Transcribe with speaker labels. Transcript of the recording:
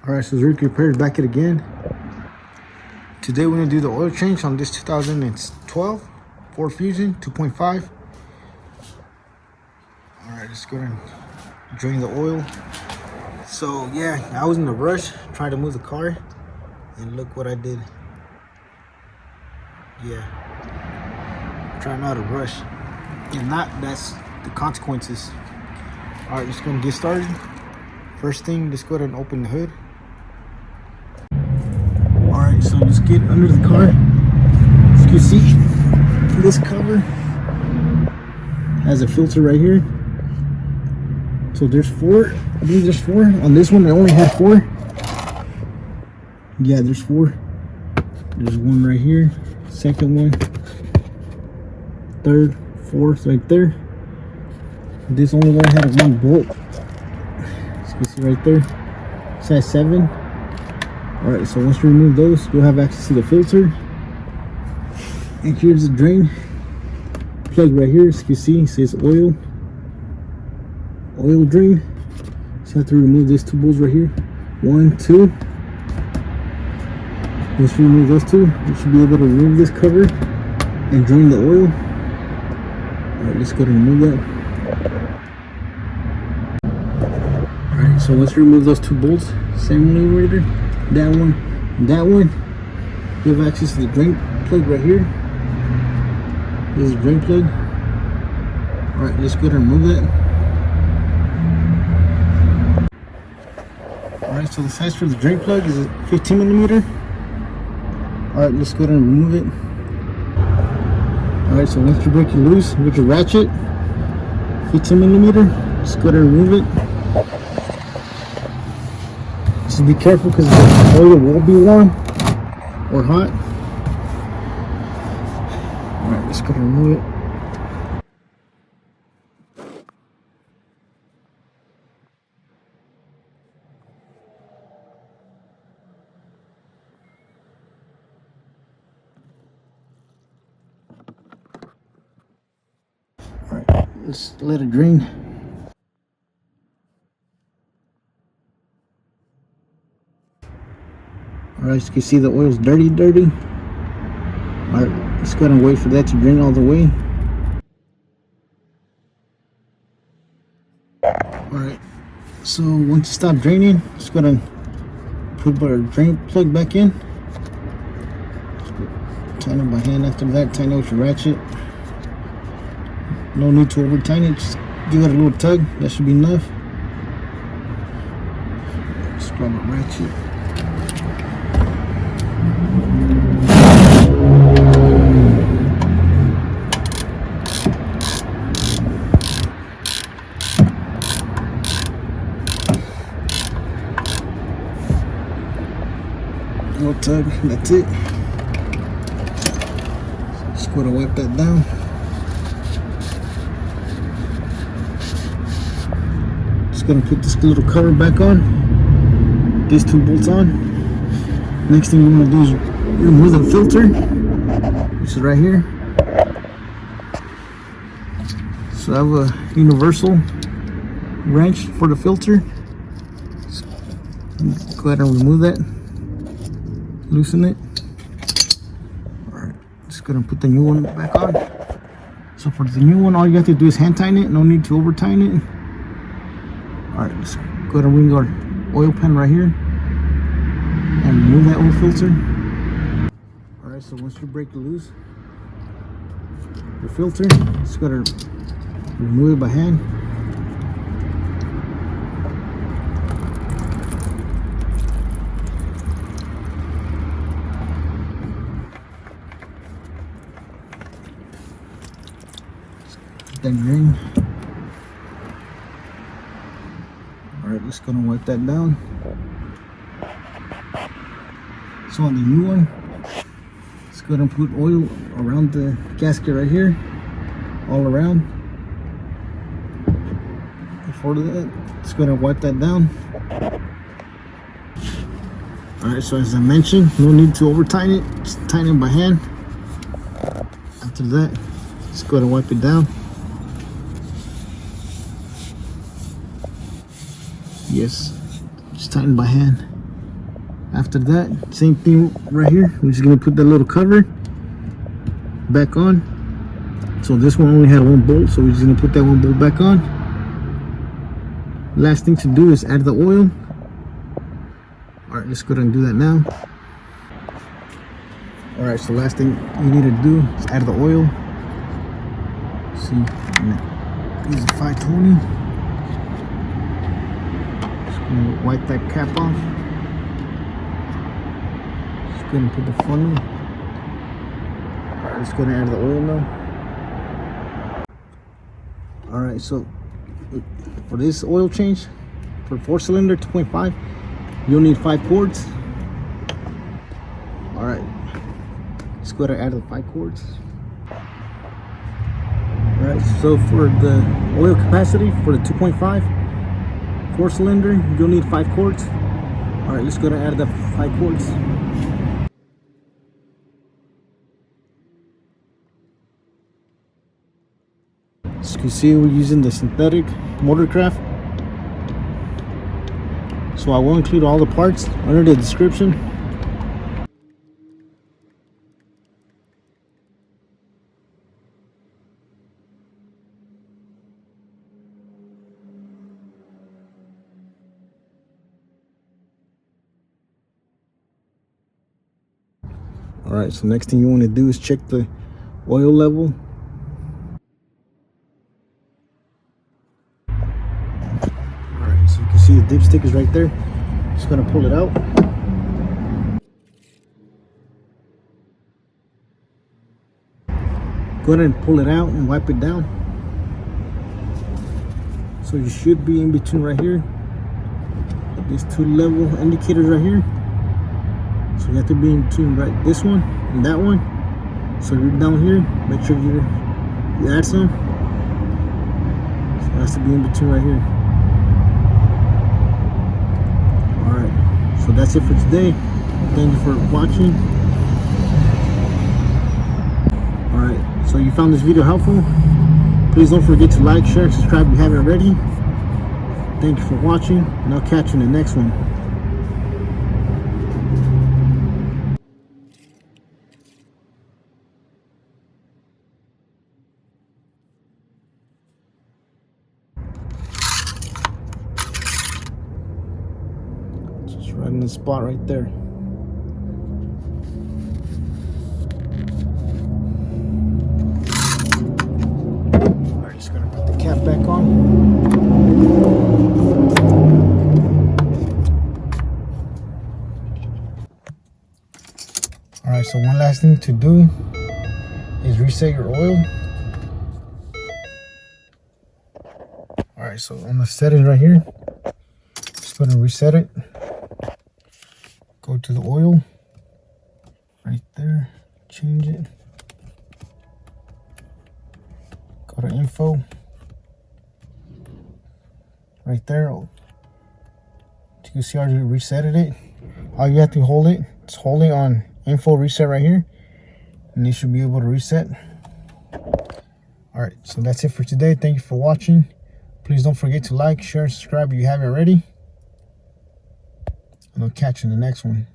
Speaker 1: Alright, so Ricky repairs back it again. Today we're gonna do the oil change on this 2012 Ford Fusion 2.5. Alright, let's go ahead and drain the oil. So yeah, I was in a rush trying to move the car, and look what I did. Yeah, trying not to rush, and that's the consequences. Alright, just gonna get started. First thing, let's go ahead and open the hood. Alright, so let's get under the car. As you can see, this cover has a filter right here. So there's four. I believe there's four. On this one, I only had four. Yeah, there's four. There's one right here. Second one. Third, fourth, right there. This only one had one bolt. As you can see right there. It has 7. Alright, so once you remove those, you'll have access to the filter. And here's the drain plug right here. As you can see, it says oil drain. So you have to remove these 2 bolts right here. 1, 2. Once you remove those 2, you should be able to remove this cover and drain the oil. Alright, let's go ahead and remove that. Alright, so once you remove those 2 bolts, same regulator, that one, you have access to the drain plug right here. This is the drain plug. Alright, let's go ahead and remove that. Alright, so the size for the drain plug is 15 millimeter. Alright, let's go ahead and remove it. Alright, so once you break it loose with your ratchet, 15 millimeter, just go ahead and remove it. Just be careful because the oil will be warm or hot. Alright, let's go ahead and remove it. Alright, let's let it drain. Alright, so you can see the oil's dirty. Alright, let's go ahead and wait for that to drain all the way. Alright, so once you stop draining, just go ahead and put our drain plug back in. Tighten it by hand. After that, tighten it with your ratchet. No need to over tighten it, just give it a little tug. That should be enough. Just grab a ratchet. No tug, that's it. Just go to wipe that down. Just gonna put this little cover back on. These 2 bolts on. Next thing we're gonna do is remove the filter, which is right here. So I have a universal wrench for the filter. Go ahead and remove that. Loosen it. Alright, just gonna put the new one back on. So for the new one, all you have to do is hand tighten it. No need to over tighten it. Alright, let's go ahead and ring our oil pan right here and remove that oil filter. Alright, so once you break it loose, your filter, just gotta remove it by hand. Then ring. Alright, let's go and wipe that down. So on the new one, let's go ahead and put oil around the gasket right here, all around. Before that, let's go ahead and wipe that down. Alright, so as I mentioned, no need to over tighten it, just tighten it by hand. After that, just go ahead and wipe it down. Yes, just tighten by hand. After that, same thing right here. We're just gonna put that little cover back on. So this one only had one bolt, so we're just gonna put that one bolt back on. Last thing to do is add the oil. All right, let's go ahead and do that now. All right, so last thing you need to do is add the oil. See, use a 520. Just gonna wipe that cap off. Just gonna put the funnel. All right, let's go ahead and add the oil now. All right, so for this oil change, for 4-cylinder 2.5, you'll need 5 quarts. All right, let's go ahead and add the 5 quarts. All right, so for the oil capacity for the 2.5 4-cylinder, you'll need 5 quarts. All right, let's go ahead and add the 5 quarts. As you can see, we're using the synthetic Motorcraft. So I will include all the parts under the description. All right, so next thing you want to do is check the oil level. All right, so you can see the dipstick is right there. Just gonna pull it out. Go ahead and pull it out and wipe it down. So you should be in between right here. These 2 level indicators right here. So you have to be in between right this one and that one. So you're down here, make sure you add some. So it has to be in between right here. Alright, so that's it for today. Thank you for watching. Alright, so you found this video helpful. Please don't forget to like, share, subscribe if you haven't already. Thank you for watching, and I'll catch you in the next one. Right in the spot right there. Alright, just gonna put the cap back on. Alright, so one last thing to do is reset your oil. Alright, so on the settings right here, just gonna reset it. Go to the oil, right there, change it. Go to info, right there. You can see I already resetted it. All you have to hold it, just hold it on info reset right here, and you should be able to reset. Alright, so that's it for today. Thank you for watching. Please don't forget to like, share, and subscribe if you haven't already. And I'll catch you in the next one.